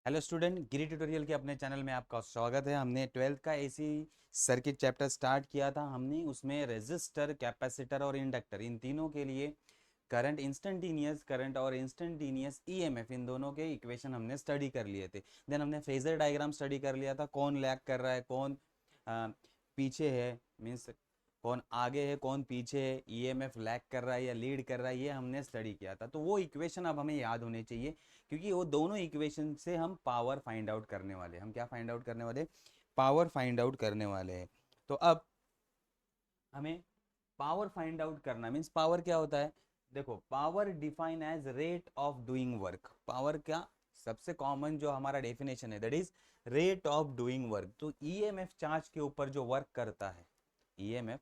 Hello student, गिरी tutorial के अपने channel में आपका स्वागत है। हमने 12th का एसी सर्किट चैप्टर स्टार्ट किया था। हमने उसमें रेजिस्टर, कैपेसिटर और इंडक्टर, इन तीनों के लिए करंट, इंस्टेंटेनियस करंट और इंस्टेंटेनियस ईएमएफ, इन दोनों के इक्वेशन हमने स्टडी कर लिए थे। देन हमने फेजर डायग्राम स्टडी कर लिया था, कौन लैग कर रहा है, कौन पीछे है, मीन्स कौन आगे है कौन पीछे है, ईएमएफ लैग कर रहा है या लीड कर रहा है, ये हमने स्टडी किया था। तो वो इक्वेशन अब हमें याद होने चाहिए, क्योंकि वो दोनों इक्वेशन से हम पावर फाइंड आउट करने वाले हैं। हम क्या फाइंड आउट करने वाले? पावर फाइंड आउट करने वाले हैं। तो अब हमें पावर फाइंड आउट करना मीन्स पावर क्या होता है? देखो, power define as rate of doing work. Power क्या सबसे कॉमन जो हमारा डेफिनेशन है, that is rate of doing work. तो ईएमएफ चार्ज के ऊपर जो वर्क करता है, ईएमएफ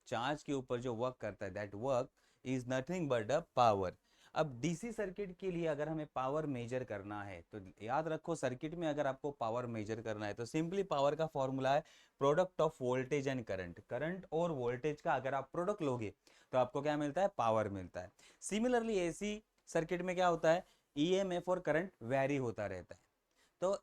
चार्ज के ऊपर जो वर्क करता है, that work is nothing but a power. अब डीसी सर्किट के लिए अगर हमें पावर मेजर करना है तो याद रखो, सर्किट में अगर आपको पावर मेजर करना है तो सिंपली पावर का फॉर्मूला है product of voltage and current. Current और वोल्टेज का अगर आप प्रोडक्ट लोगे तो आपको क्या मिलता है? पावर मिलता है। सिमिलरली एसी सर्किट में क्या होता है? ईएमएफ और करंट वेरी होता रहता है। तो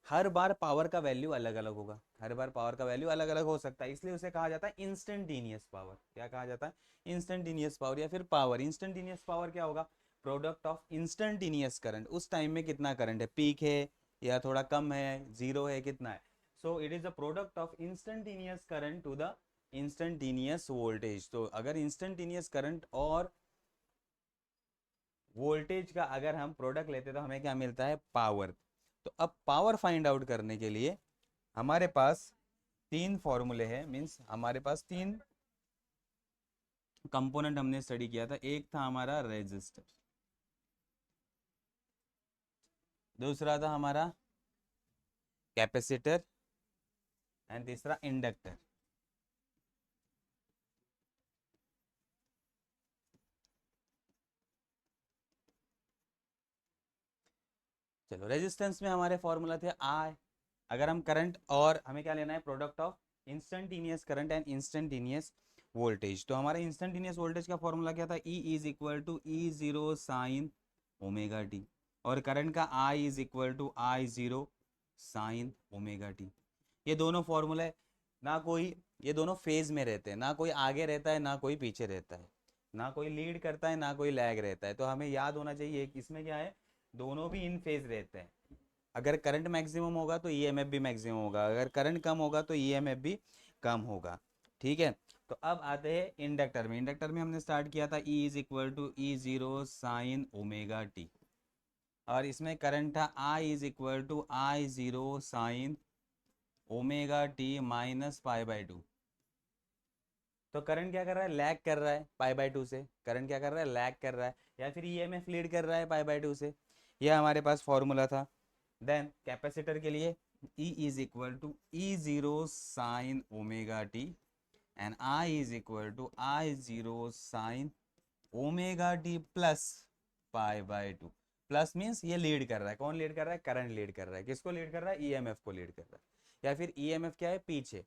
हर बार पावर का वैल्यू अलग अलग होगा, हर बार पावर का वैल्यू अलग अलग हो सकता है, इसलिए उसे कहा जाता है इंस्टेंटेनियस पावर। क्या कहा जाता है? इंस्टेंटेनियस पावर या फिर पावर। इंस्टेंटेनियस पावर क्या होगा? Product of instantaneous current. उस टाइम में कितना करंट है, पीक है या थोड़ा कम है, जीरो है, कितना है। So it is the product of instantaneous current to the instantaneous voltage. तो अगर इंस्टेंटेनियस करंट और वोल्टेज का अगर हम प्रोडक्ट लेते तो हमें क्या मिलता है? पावर। तो अब पावर फाइंड आउट करने के लिए हमारे पास तीन फॉर्मूले हैं, मीन्स हमारे पास तीन कंपोनेंट हमने स्टडी किया था। एक था हमारा रेजिस्टर, दूसरा था हमारा कैपेसिटर एंड तीसरा इंडक्टर। चलो, रेजिस्टेंस में हमारे फॉर्मूला थे आई। अगर हम करंट और हमें क्या लेना है? Product of instantaneous current and instantaneous voltage. तो हमारा इंस्टेंटेनियस वोल्टेज का फॉर्मूला क्या था? E is equal to E zero sine omega T. और करंट का I is equal to I zero sine omega T. ये दोनों फॉर्मूले ना कोई, ये दोनों फेज में रहते हैं, ना कोई आगे रहता है ना कोई पीछे रहता है, ना कोई लीड करता है ना कोई लैग रहता है। तो हमें याद होना चाहिए कि इसमें क्या है, दोनों भी इन फेज रहते हैं। अगर करंट मैक्सिमम होगा तो ईएमएफ भी मैक्सिमम होगा, अगर करंट कम होगा तो ईएमएफ भी कम होगा। ठीक है। तो अब आते हैं इंडक्टर में। इंडक्टर में हमने स्टार्ट किया था E is equal to E zero sine omega T, और इसमें करंट था I is equal to I zero sine omega T minus pi by two. तो करंट क्या कर रहा है? लैग कर रहा है पाई बाई टू से। करंट क्या कर रहा है? लैग कर रहा है, या फिर ईएमएफ लीड कर रहा है पाई बाई टू से। यह हमारे पास फॉर्मूला था। देन कैपेसिटर के लिए E is equal to E zero sine omega T and I is equal to I zero sine omega T plus pi by two. Plus means ये lead कर रहा है, कौन लीड कर रहा है? करंट लीड कर रहा है। किसको लीड कर रहा है? ईएमएफ को लीड कर रहा है, या फिर ईएमएफ क्या है? पीछे।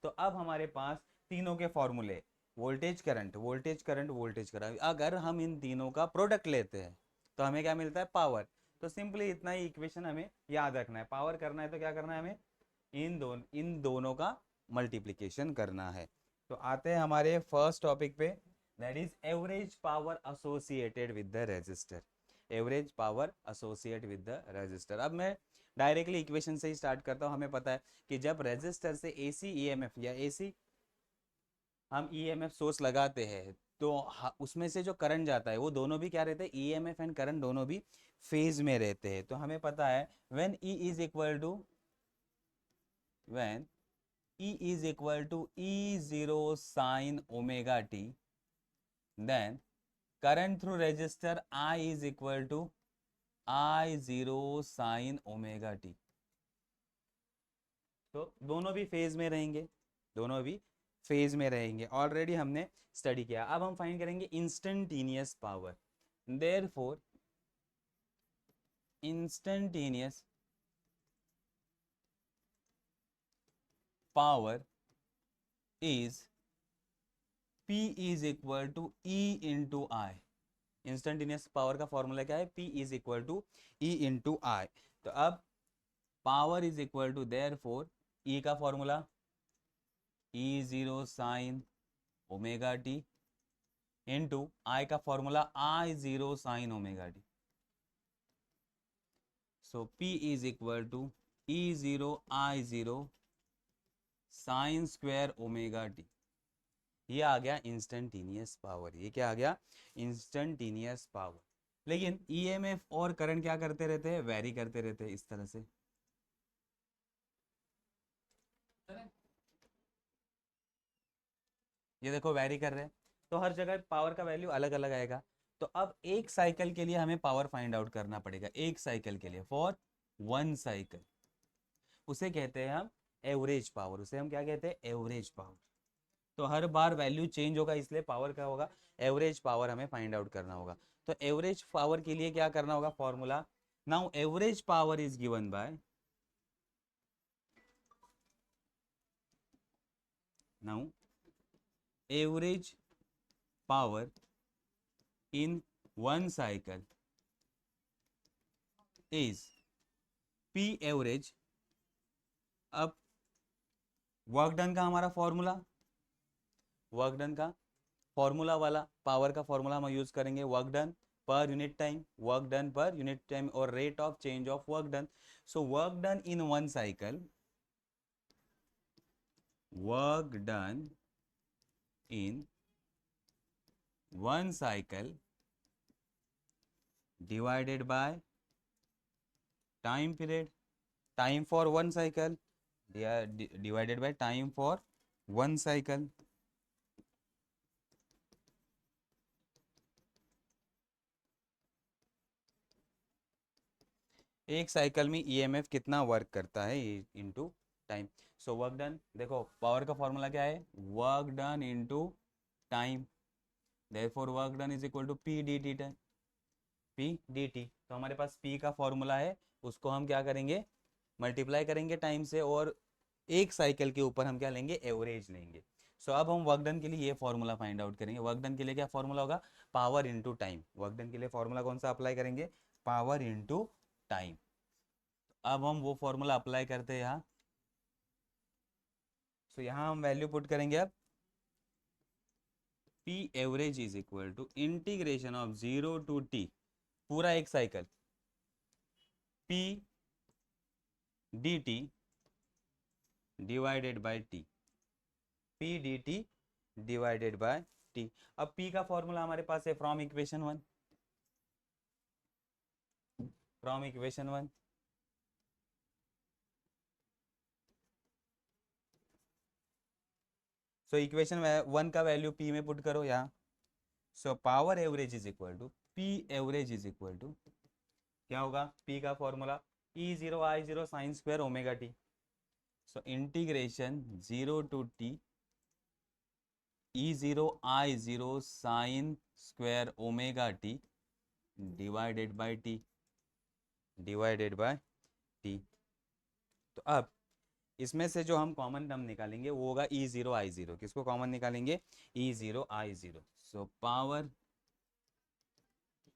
तो अब हमारे पास तीनों के फॉर्मूले, voltage current voltage current voltage current, अगर हम इन तीनों का प्रोडक्ट लेते हैं तो हमें क्या मिलता है? पावर। तो सिंपली इतना ही इक्वेशन हमें याद रखना है। पावर करना है तो क्या करना है हमें? इन दोनों का मल्टीप्लिकेशन करना है। तो आते हैं हमारे फर्स्ट टॉपिक पे, that is average power associated with the resistor. Average power associate with the resistor. अब मैं डायरेक्टली इक्वेशन से ही स्टार्ट करता हूँ। हमें पता है कि जब रेजिस्टर से एसी ईएमएफ या एसी हम ईएमएफ सोर्स लगाते हैं तो उसमें से जो करंट जाता है वो दोनों भी क्या रहते हैं? ईएमएफ एंड करंट दोनों भी फेज में रहते हैं। तो हमें पता है when E is equal to, when E is equal to E0 sin omega t, then current through resistor I is equal to I0 sin omega t। तो दोनों भी फेज में रहेंगे, दोनों भी फेज में रहेंगे। ऑलरेडी हमने स्टडी किया। अब हम फाइंड करेंगे instantaneous power. Therefore instantaneous power is P is equal to E into I. Instantaneous power का फॉर्मूला क्या है? P is equal to E into I. तो अब power is equal to therefore E का formula E0 sine omega T into I का formula I0 sine omega T. So P is equal to E0 I0 sine square omega T. ये आ गया instantaneous power. ये क्या आ गया? Instantaneous power. लेकिन EMF और करंट क्या करते रहते हैं? वेरी करते रहते हैं इस तरह से. ये देखो वेरी कर रहे हैं, तो हर जगह पावर का वैल्यू अलग अलग आएगा. तो अब एक साइकिल के लिए हमें पावर फाइंड आउट करना पड़ेगा. एक साइकिल के लिए, फॉर वन साइकिल, उसे कहते हैं हम एवरेज पावर. उसे हम क्या कहते हैं? Average power. तो हर बार वैल्यू चेंज होगा, इसलिए पावर क्या होगा? एवरेज पावर हमें फाइंड आउट करना होगा. तो एवरेज पावर के लिए क्या करना होगा? Formula. Now average power is given by, now average power in one cycle is P average. अब वर्क डन का हमारा फॉर्मूला, वर्क डन का फॉर्मूला वाला पावर का फॉर्मूला हम यूज करेंगे. Work done per unit time, work done per unit time और rate of change of work done. So work done in one cycle, work done in one cycle divided by time period, time for one cycle divided by time for one cycle. एक cycle में EMF कितना work करता है into time. So work done, देखो power का formula क्या है? Work done into time. Therefore work done is equal to P D T. P D T. तो हमारे पास पी का फॉर्मूला है, उसको हम क्या करेंगे? मल्टीप्लाई करेंगे टाइम से, और एक साइकिल के ऊपर हम क्या लेंगे? एवरेज लेंगे. सो अब हम वर्क डन के लिए ये फॉर्मूला फाइंड आउट करेंगे. वर्क डन के लिए क्या फॉर्मूला होगा? Power into time. Work done के लिए फॉर्मूला कौन सा अप्लाई करेंगे? Power into time. अब हम वो फॉर्मूला अप्लाई करते हैं यहाँ. सो यहाँ हम वैल्यू पुट करेंगे. अब P average is equal to integration of 0 to T, पूरा एक cycle, P D T divided by T. P D T divided by T. अब पी का फॉर्मूला हमारे पास है from equation one, from equation one. So equation one का value P में put करो यहाँ. So power average is equal to, P average is equal to क्या होगा? पी का formula E0 I0 sine square omega T. So integration 0 to T E0 I0 sine square omega T divided by T, divided by T. तो अब इसमें से जो हम common term निकालेंगे वो होगा E0 I0. किसको कॉमन निकालेंगे? E0 I0. So power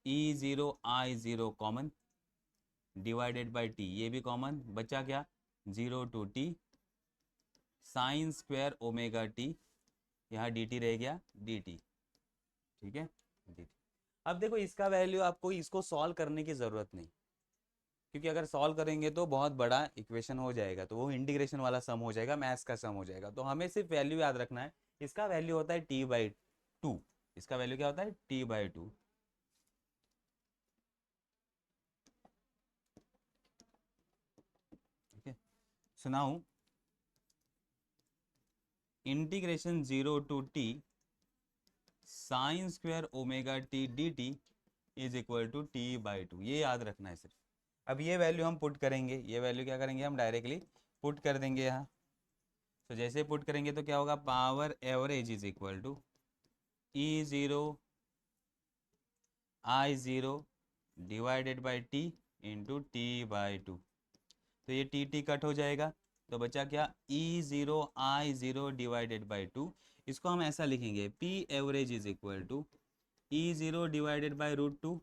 E0 I0 common divided by T, ये भी कॉमन बचा. क्या? 0 to T sine square omega T, यहाँ डी टी रह गया डी टी. ठीक है, डी टी. अब देखो इसका वैल्यू आपको इसको सॉल्व करने की ज़रूरत नहीं, क्योंकि अगर सॉल्व करेंगे तो बहुत बड़ा इक्वेशन हो जाएगा, तो वो इंटीग्रेशन वाला सम हो जाएगा, मैथ्स का सम हो जाएगा. तो हमें सिर्फ वैल्यू याद रखना है. इसका वैल्यू होता है टी बाई टू. इसका वैल्यू क्या होता है? T by two. ठीक है. So now integration 0 to T sine square omega T D T is equal to T by two. ये याद रखना है सिर्फ. अब ये वैल्यू हम पुट करेंगे, ये वैल्यू क्या करेंगे? हम डायरेक्टली पुट कर देंगे यहाँ. तो जैसे पुट करेंगे तो क्या होगा? Power average is equal to E0 I0 divided by T into T by two. तो ये टी टी कट हो जाएगा, तो बचा क्या? E0 I0 divided by two. इसको हम ऐसा लिखेंगे, P average is equal to E0 divided by root two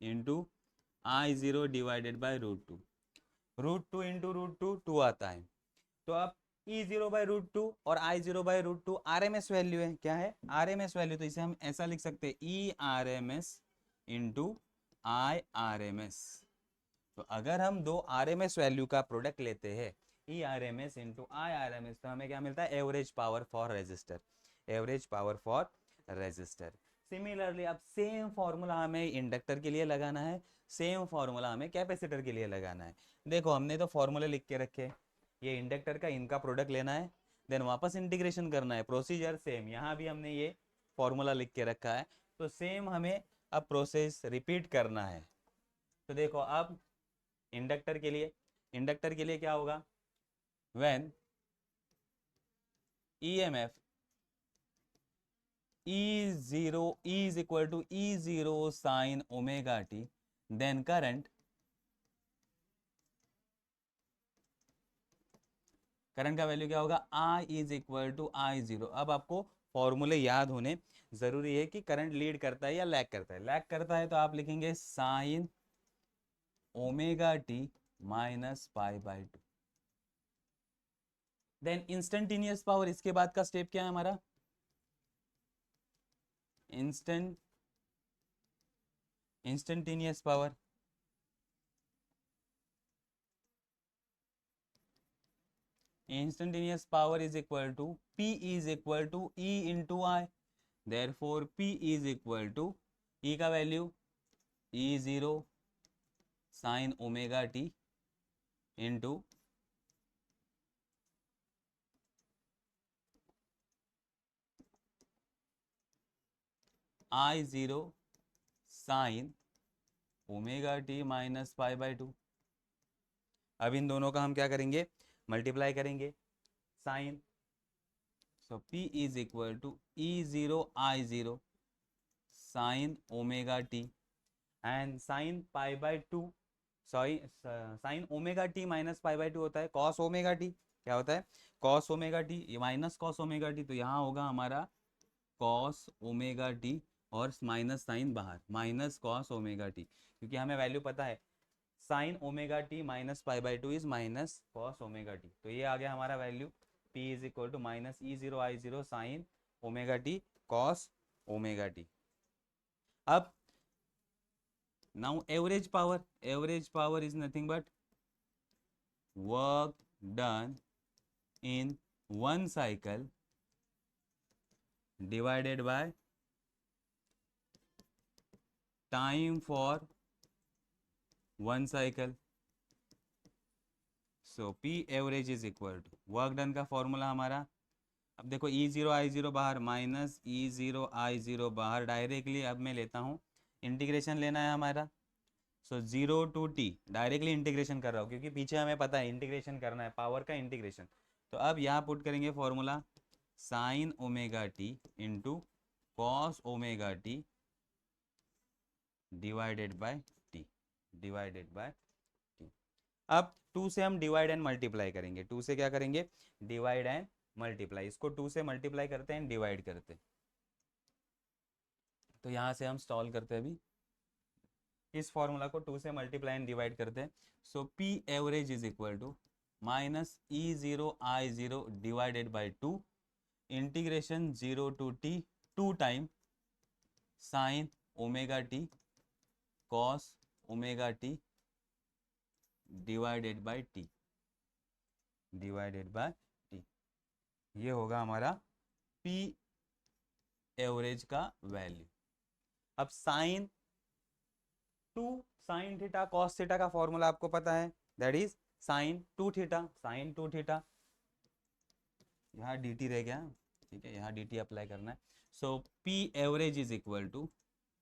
into I0 divided by root two. √2 into √2 2 आता है। तो अब E0/√2 और I0/√2 RMS वैल्यू है, क्या है RMS वैल्यू, तो इसे हम ऐसा लिख सकते हैं ERMS इंटू IRMS। तो अगर हम दो RMS वैल्यू का प्रोडक्ट लेते हैं ERMS इंटू IRMS, तो हमें क्या मिलता है average power for resistor, average power for resistor. Similarly अब सेम फॉर्मूला हमें इंडक्टर के लिए लगाना है, सेम फॉर्मूला हमें कैपेसिटर के लिए लगाना है। देखो हमने तो फॉर्मूले लिख के रखे, ये इंडक्टर का इनका प्रोडक्ट लेना है, देन वापस इंटीग्रेशन करना है, प्रोसीजर सेम, यहाँ भी हमने ये फॉर्मूला लिख के रखा है, तो सेम हमें अब प्रोसेस रिपीट करना है। तो देखो अब इंडक्टर के लिए क्या होगा, when EMF E0 is equal to E0 sin omega t, then current का वैल्यू क्या होगा I is equal to I0। अब आपको फॉर्मूले याद होने जरूरी है कि करंट लीड करता है या लैग करता है, लैग करता है तो आप लिखेंगे sine omega T minus π/2। Then instantaneous power, इसके बाद का स्टेप क्या है हमारा, instantaneous power. Instantaneous power is equal to P is equal to E into I, therefore P is equal to E का value E0 sine omega T into I0 sine omega T minus π/2। अब इन दोनों का हम क्या करेंगे, multiply करेंगे, sine, so P is equal to E0 I0 sine omega T and sine π/2, sorry sine omega T minus π/2 होता है कॉस ओमेगा टी, क्या होता है कॉस ओमेगा टी, ये माइनस कॉस ओमेगा टी, तो यहाँ होगा हमारा कॉस ओमेगा टी और माइनस साइन बाहर, माइनस कॉस ओमेगा टी, क्योंकि हमें वैल्यू पता है sine omega T minus π/2 is minus cos omega T, तो ये आ गया हमारा value P is equal to minus E0 I0 sine omega T cos omega T. अब now average power is nothing but work done in one cycle divided by time for one cycle, so P average is equal to work done का formula हमारा, अब देखो E0 I0 बाहर minus E0 I0 बाहर, directly अब मैं लेता हूँ इंटीग्रेशन लेना है हमारा, सो 0 टू टी डायरेक्टली इंटीग्रेशन कर रहा हूँ क्योंकि पीछे हमें पता है इंटीग्रेशन करना है पावर का इंटीग्रेशन, तो अब यहाँ पुट करेंगे formula sine omega T into cos omega T divided by T, divided by T. अब 2 से हम डिवाइड एंड मल्टीप्लाई करेंगे, 2 से क्या करेंगे डिवाइड एंड मल्टीप्लाई, इसको 2 से मल्टीप्लाई करते हैं डिवाइड करते हैं, तो यहाँ से हम सॉल्व करते हैं अभी इस फॉर्मूला को 2 से मल्टीप्लाई एंड डिवाइड करते हैं, so P average is equal to minus E0 I0 divided by 2 integration 0 to T 2 time sine omega T cos omega T divided by T, divided by T, ये होगा हमारा P average का वैल्यू। अब sine 2 sine theta cos theta का formula आपको पता है, that is sine 2 theta, sine 2 theta, यहाँ dt रह गया, ठीक है यहाँ dt अप्लाई करना है, so P average is equal to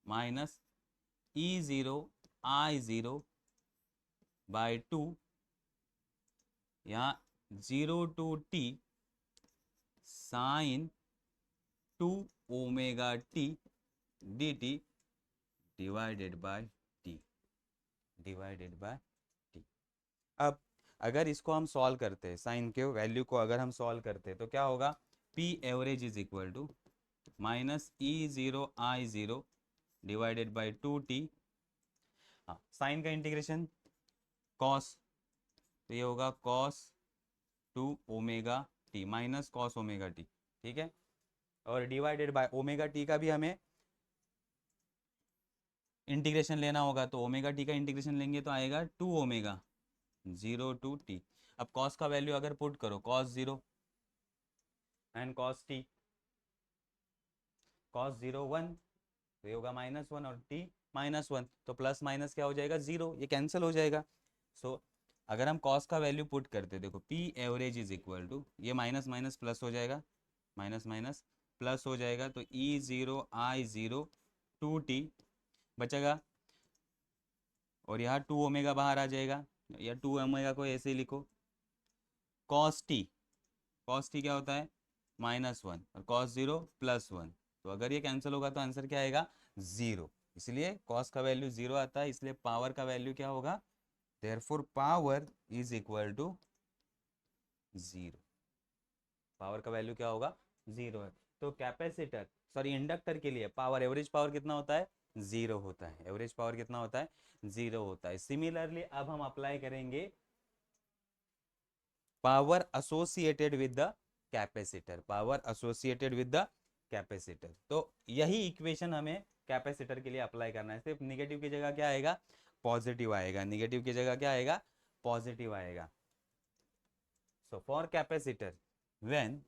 minus E0 I0 by 2, यहाँ 0 to T sine 2 omega T dt divided by T, divided by T. अब अगर इसको हम सॉल्व करते हैं, साइन के वैल्यू को अगर हम सॉल्व करते हैं तो क्या होगा, P average is equal to minus E0 I0 divided by 2t, हाँ साइन का इंटीग्रेशन कॉस तो ये होगा cos 2 omega T minus cos omega T, ठीक है। और डिवाइडेड बाय ओमेगा टी का भी हमें इंटीग्रेशन लेना होगा, तो ओमेगा टी का इंटीग्रेशन लेंगे तो आएगा 2 ओमेगा 0 टू टी। अब कॉस का वैल्यू अगर पुट करो, cos 0 and cos T, cos 0 1, तो ये होगा -1 और टी -1, तो प्लस माइनस क्या हो जाएगा 0, ये कैंसिल हो जाएगा। सो अगर हम कॉस का वैल्यू पुट करते, देखो P average is equal to, ये माइनस माइनस प्लस हो जाएगा, माइनस माइनस प्लस हो जाएगा, तो E0I0 2t बचेगा, और यहाँ 2 ओमेगा बाहर आ जाएगा, या 2 ओमेगा को ऐसे ही लिखो। कॉस टी, कॉस टी क्या होता है -1, और कॉस 0 +1, तो अगर ये कैंसिल होगा तो आंसर क्या आएगा 0, इसलिए कॉस का वैल्यू 0 आता है, इसलिए पावर का वैल्यू क्या होगा, therefore power is equal to 0, power का वैल्यू क्या होगा 0 है। तो कैपेसिटर सॉरी इंडक्टर के लिए पावर, एवरेज पावर कितना होता है 0 होता है, एवरेज पावर कितना होता है 0 होता है। सिमिलरली अब हम अप्लाई करेंगे power associated with the capacitor, power associated with the capacitor, तो यही इक्वेशन हमें कैपेसिटर के लिए अप्लाई करना है। सिर्फ निगेटिव की जगह क्या आएगा पॉजिटिव आएगा, निगेटिव की जगह क्या आएगा पॉजिटिव आएगा। So for capacitor when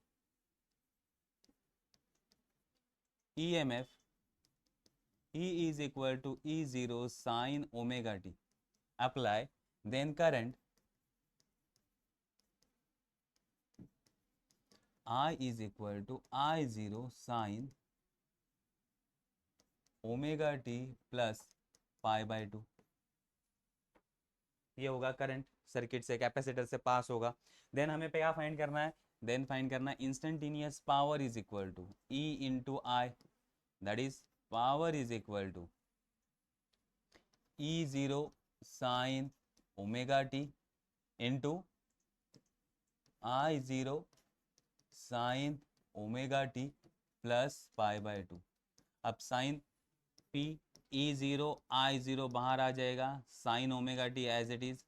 EMF E is equal to E0 sin omega t apply, then current I is equal to I0 sin omega T plus π/2, ये होगा करंट सर्किट से कैपेसिटर से पास होगा। देन हमें क्या फाइंड करना है, देन फाइंड करना है instantaneous power is equal to E into I, that is power is equal to E0 sine omega T into I0 sine omega T plus π/2। अब साइन पी E0 I0 बाहर आ जाएगा, sine omega T as it is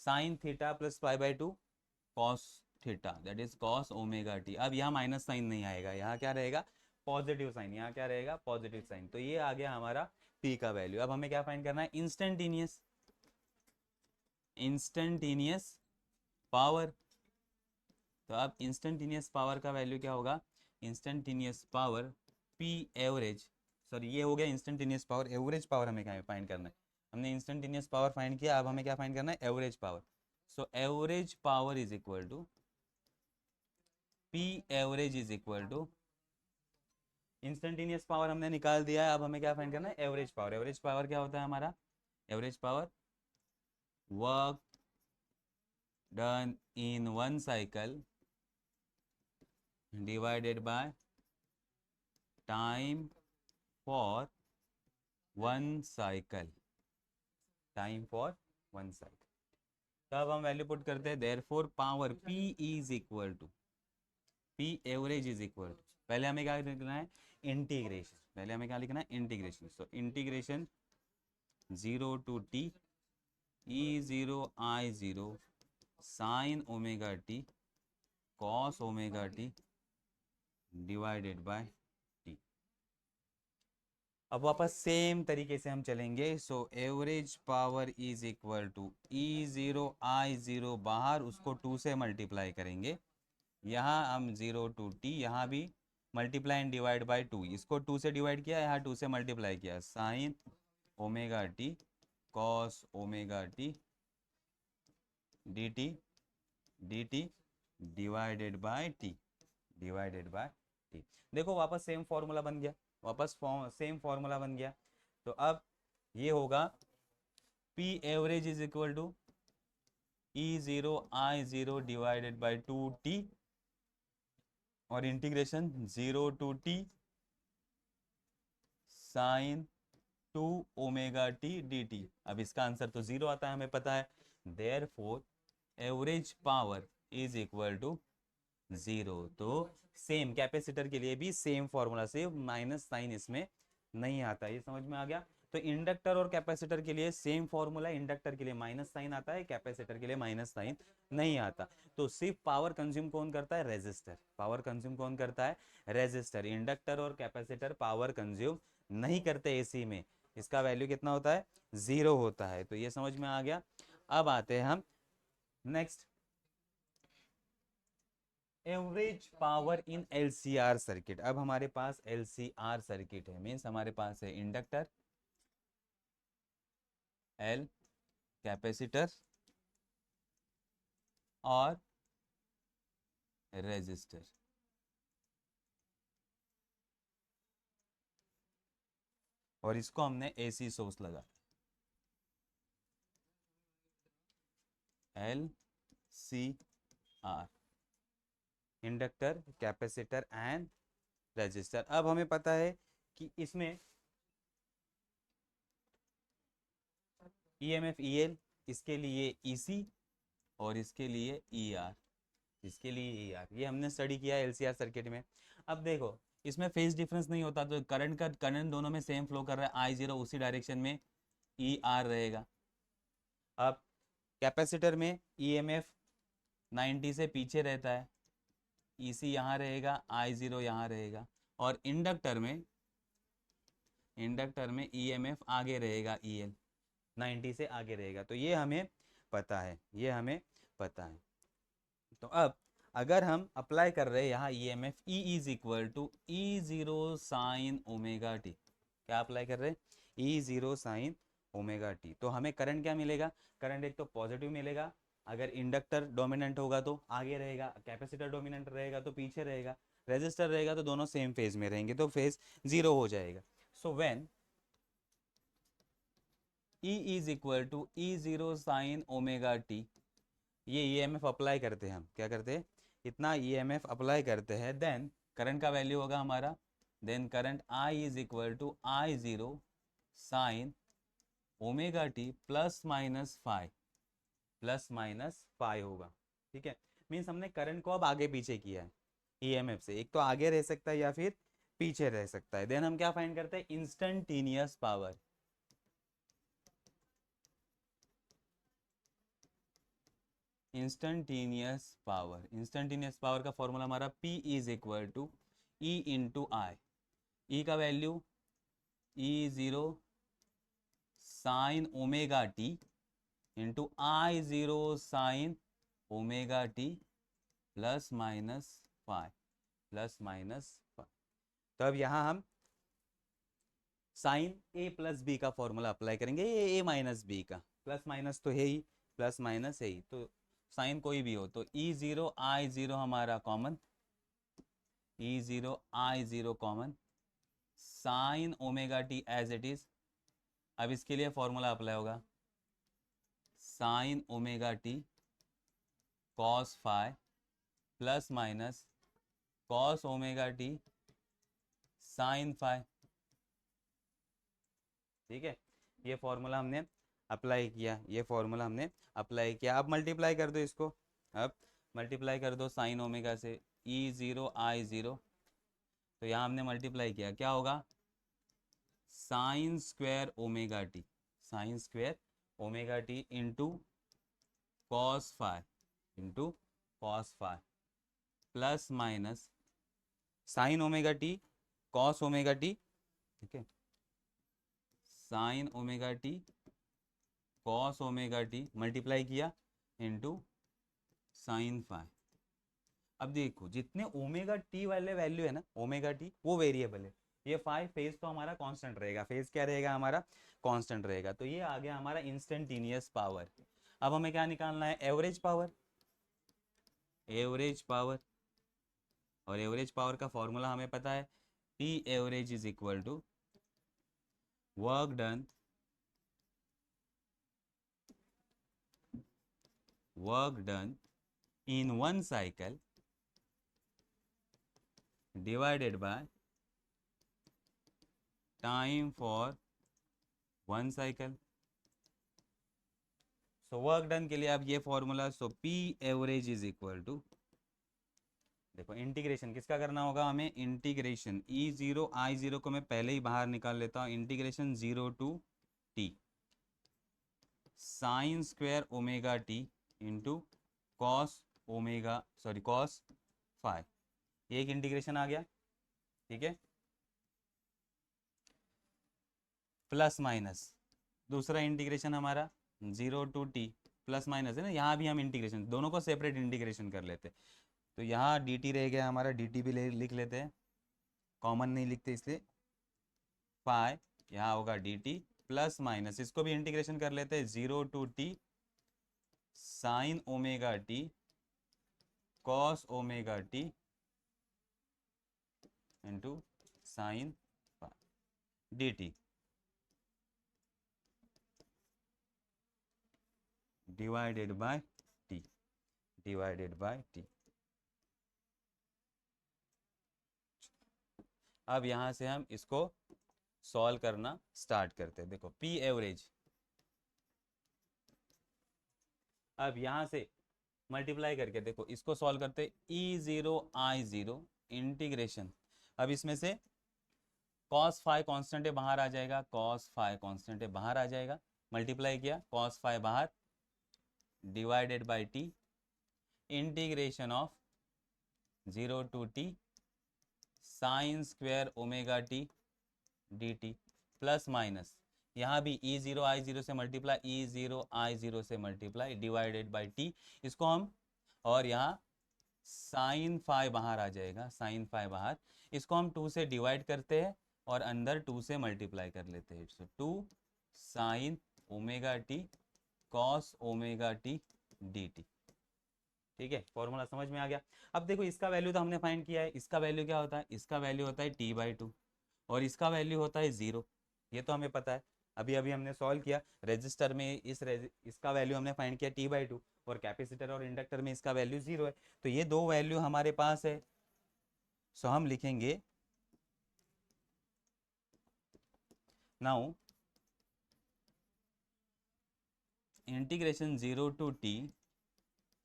sine theta plus π/2 cos theta, that is cos omega T. अब यहाँ minus sign नहीं आएगा, यहाँ क्या रहेगा पॉजिटिव साइन, यहाँ क्या रहेगा पॉजिटिव साइन। तो ये आ गया हमारा पी का वैल्यू। अब हमें क्या फाइंड करना है इंस्टेंटेनियस, इंस्टेंटेनियस पावर। तो अब इंस्टेंटेनियस पावर का वैल्यू क्या होगा, instantaneous power P average, sorry ये हो गया इंस्टेंटेनियस पावर, एवरेज पावर हमें क्या फाइंड करना है, हमने इंस्टेंटेनियस पावर फाइंड किया, अब हमें क्या फाइंड करना है average power. So average power is equal to P average is equal to, instantaneous power हमने निकाल दिया है, अब हमें क्या फाइंड करना है एवरेज पावर। एवरेज पावर क्या होता है हमारा, average power work done in one cycle divided by time for one cycle, time for one cycle. तब हम वैल्यू पुट करते हैं, therefore power P is equal to, P average is equal to, पहले हमें क्या लिखना है इंटीग्रेशन, पहले हमें क्या लिखना है integration. So integration 0 to T E0 I0 sine omega T cos omega T divided by T. अब वापस सेम तरीके से हम चलेंगे। So average power is equal to E0 I0 बाहर उसको 2 से मल्टीप्लाई करेंगे, यहाँ हम 0 टू टी, यहाँ भी मल्टीप्लाई एंड डिवाइड बाय 2, इसको 2 से डिवाइड किया, यहाँ 2 से मल्टीप्लाई किया, sign omega T cos omega T dt dt divided by T, divided by T. देखो वापस सेम फॉर्मूला बन गया, वापस सेम फॉर्मूला बन गया। तो अब ये होगा P average is equal to E0 I0 divided by 2t और integration 0 to T sine 2 omega T dt। अब इसका आंसर तो 0 आता है हमें पता है, therefore average power is equal to 0। तो सेम कैपेसिटर के लिए भी सेम फॉर्मूला से माइनस साइन इसमें नहीं आता, ये समझ में आ गया। तो इंडक्टर और कैपेसिटर के लिए सेम फॉर्मूला, इंडक्टर के लिए माइनस साइन आता है, कैपेसिटर के लिए माइनस साइन नहीं आता। तो सिर्फ पावर कंज्यूम कौन करता है? रेजिस्टर। पावर कंज्यूम कौन करता है? रेजिस्टर। इंडक्टर और कैपेसिटर पावर कंज्यूम नहीं करते एसी में, इसका वैल्यू कितना होता है? 0 होता है। तो ये समझ में आ गया। अब आते हैं हम next, average power in LCR circuit. अब हमारे पास एलसीआर सर्किट है, मीन्स हमारे पास है इंडक्टर, एल कैपेसिटर और रेजिस्टर। और इसको हमने एसी सोर्स लगा, L C R, inductor, capacitor and resistor. अब हमें पता है कि इसमें ईएमएफ ईएल, इसके लिए ईसी और इसके लिए ईआर, इसके लिए ईआर, ये हमने स्टडी किया है एलसीआर सर्किट में। अब देखो इसमें फेज डिफरेंस नहीं होता, तो करंट दोनों में सेम फ्लो कर रहा है, आई जीरो उसी डायरेक्शन में ई आर रहेगा। अब कैपेसिटर में ईएमएफ 90 से पीछे रहता है, ईसी यहाँ रहेगा, आई जीरो यहाँ रहेगा। और इंडक्टर में ईएमएफ आगे रहेगा, ईएल 90 से आगे रहेगा। तो ये हमें पता है, ये हमें पता है। तो अब अगर हम अप्लाई कर रहे हैं यहाँ EMF, E is equal to E zero sine omega T, क्या अप्लाई कर रहे हैं? E zero sine omega T. तो हमें करंट क्या मिलेगा? करंट एक तो पॉजिटिव मिलेगा, अगर इंडक्टर डोमिनेंट होगा तो आगे रहेगा, कैपेसिटर डोमिनेंट रहेगा तो पीछे रहेगा, रेजिस्टर रहेगा तो दोनों सेम फेज में रहेंगे, तो फेज 0 हो जाएगा। So when E is equal to E zero sine omega T, ये ईएमएफ अप्लाई करते हैं, हम क्या करते हैं? इतना ईएमएफ अप्लाई करते हैं, देन करंट का वैल्यू होगा हमारा, then current I is equal to I zero sine omega T plus minus five होगा। ठीक है, मीन्स हमने करंट को अब आगे पीछे किया है ईएमएफ से, एक तो आगे रह सकता है या फिर पीछे रह सकता है। देन हम क्या फाइंड करते हैं? Instantaneous power. इंस्टेंटेनियस पावर का फॉर्मूला हमारा P is equal to E into I. E का value E zero sine omega T into I zero sine omega T plus minus five. तो अब यहाँ हम साइन ए प्लस बी का formula apply करेंगे, ये ए माइनस बी का, plus minus तो है ही, प्लस माइनस है ही, तो साइन कोई भी हो तो ई जीरो आई जीरो हमारा common, E zero I zero common, sine omega T as it is. अब इसके लिए फॉर्मूला अप्लाई होगा, sine omega T cos phi plus minus cos omega T sine phi. ठीक है, ये फॉर्मूला हमने apply किया, ये फॉर्मूला हमने अप्लाई किया। अब मल्टीप्लाई कर दो इसको, अब मल्टीप्लाई कर दो साइन ओमेगा से ई जीरो आई जीरो, तो यहाँ हमने मल्टीप्लाई किया, क्या होगा? Sine square omega T, sine square omega T into cos phi plus minus sine omega T cos omega T. ठीक है, sine omega T cos omega T multiply किया इंटू साइन फाई। अब देखो जितने ओमेगा टी वाले value है ना, omega T वो वेरिएबल है, ये फाई फेज तो हमारा कांस्टेंट रहेगा, फेज क्या रहेगा हमारा? कांस्टेंट रहेगा। तो ये आ गया हमारा इंस्टेंटेनियस पावर। अब हमें क्या निकालना है? Average power. और एवरेज पावर का फॉर्मूला हमें पता है, P average is equal to work done in one cycle divided by time for one cycle। सो वर्क डन के लिए अब ये formula, so P average is equal to देखो इंटीग्रेशन किसका करना होगा हमें, इंटीग्रेशन E0 I0 को मैं पहले ही बाहर निकाल लेता हूँ, integration 0 to t sine square omega T into cos omega sorry cos phi, ये एक इंटीग्रेशन आ गया, ठीक है। प्लस माइनस दूसरा इंटीग्रेशन हमारा 0 टू t प्लस माइनस है ना, यहाँ भी हम इंटीग्रेशन दोनों को सेपरेट इंटीग्रेशन कर लेते, तो यहाँ dt रह गया हमारा, dt भी लिख लेते हैं, कॉमन नहीं लिखते इसलिए, फाई यहाँ होगा dt प्लस माइनस इसको भी इंटीग्रेशन कर लेते हैं 0 to t sine omega T cos omega T into sine dt divided by t, divided by t। अब यहां से हम इसको सॉल्व करना स्टार्ट करते हैं। देखो p एवरेज, अब यहां से मल्टीप्लाई करके देखो इसको सॉल्व करते, E0I0 इंटीग्रेशन, अब इसमें से कॉस फाई कांस्टेंट है बाहर आ जाएगा, कॉस फाई कांस्टेंट है बाहर आ जाएगा, मल्टीप्लाई किया कॉस फाई बाहर, divided by t integration of 0 to t sine square omega t dt plus minus यहाँ भी E0I0 से मल्टीप्लाई, E0I0 से मल्टीप्लाई, डिवाइडेड बाय t, इसको हम, और यहाँ साइन फाई बाहर आ जाएगा, साइन फाई बाहर, इसको हम 2 से डिवाइड करते हैं और अंदर 2 से मल्टीप्लाई कर लेते हैं, सो 2 sine omega T cos omega T dt, ठीक है। फॉर्मूला समझ में आ गया। अब देखो इसका वैल्यू तो हमने फाइंड किया है, इसका वैल्यू क्या होता है, इसका वैल्यू होता है t/2 और इसका वैल्यू होता है 0, ये तो हमें पता है, अभी अभी हमने सॉल्व किया, रेजिस्टर में इसका वैल्यू हमने फाइंड किया t/2 और कैपेसिटर और इंडक्टर में इसका वैल्यू 0 है, तो ये दो वैल्यू हमारे पास है, सो हम लिखेंगे now integration 0 to t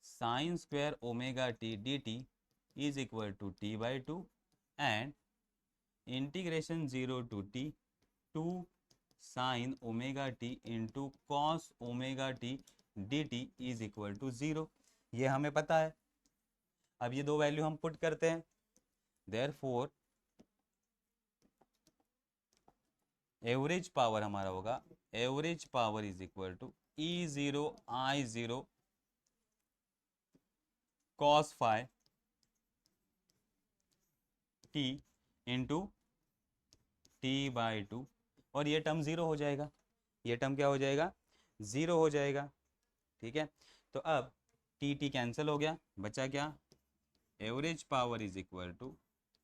sine square omega t dt is equal to t/2 and integration 0 to t 2 sine omega t into cos omega t dt is equal to 0, ये हमें पता है। अब ये दो वैल्यू हम पुट करते हैं, देयरफॉर एवरेज पावर हमारा होगा, average power is equal to E0I0 cos phi t into t/2 और ये टर्म 0 हो जाएगा, ये टर्म क्या हो जाएगा, 0 हो जाएगा, ठीक है। तो अब t कैंसिल हो गया, बचा क्या, average power is equal to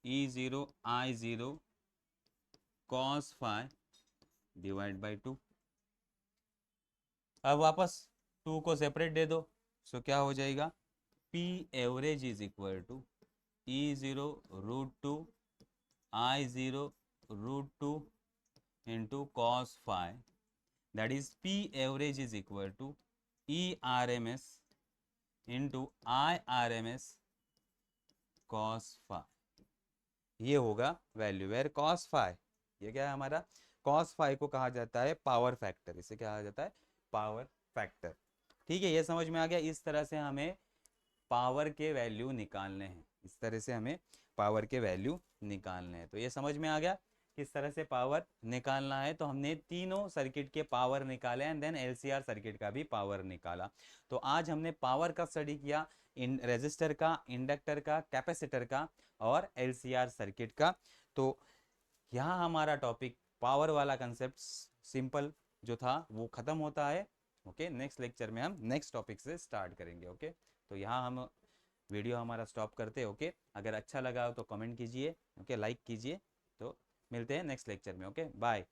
E0I0 cos phi divide by 2, अब वापस 2 को सेपरेट दे दो, सो क्या हो जाएगा, P average is equal to E0√2 I0√2 into cos phi, that is P average is equal to ERMS into IRMS cos phi, ये होगा value where cos phi, ये क्या है हमारा, कॉस फाई को कहा जाता है पावर फैक्टर, इसे क्या कहा जाता है, पावर फैक्टर, ठीक है। ये समझ में आ गया, इस तरह से हमें पावर के वैल्यू निकालने हैं, इस तरह से हमें पावर के वैल्यू निकालने हैं, तो ये समझ में आ गया किस तरह से पावर निकालना है। तो हमने तीनों सर्किट के पावर निकाले एंड देन LCR सर्किट का भी पावर निकाला। तो आज हमने पावर का स्टडी किया, इन रेजिस्टर का, इंडक्टर का, कैपेसिटर का और LCR सर्किट का। तो यहाँ हमारा टॉपिक पावर वाला कंसेप्ट सिंपल जो था वो खत्म होता है। ओके, नेक्स्ट लेक्चर में हम नेक्स्ट टॉपिक से स्टार्ट करेंगे। ओके, तो यहाँ हम वीडियो हमारा स्टॉप करते हैं। ओके, अगर अच्छा लगा हो तो कमेंट कीजिए, ओके, लाइक कीजिए। तो मिलते हैं नेक्स्ट लेक्चर में। Okay, bye.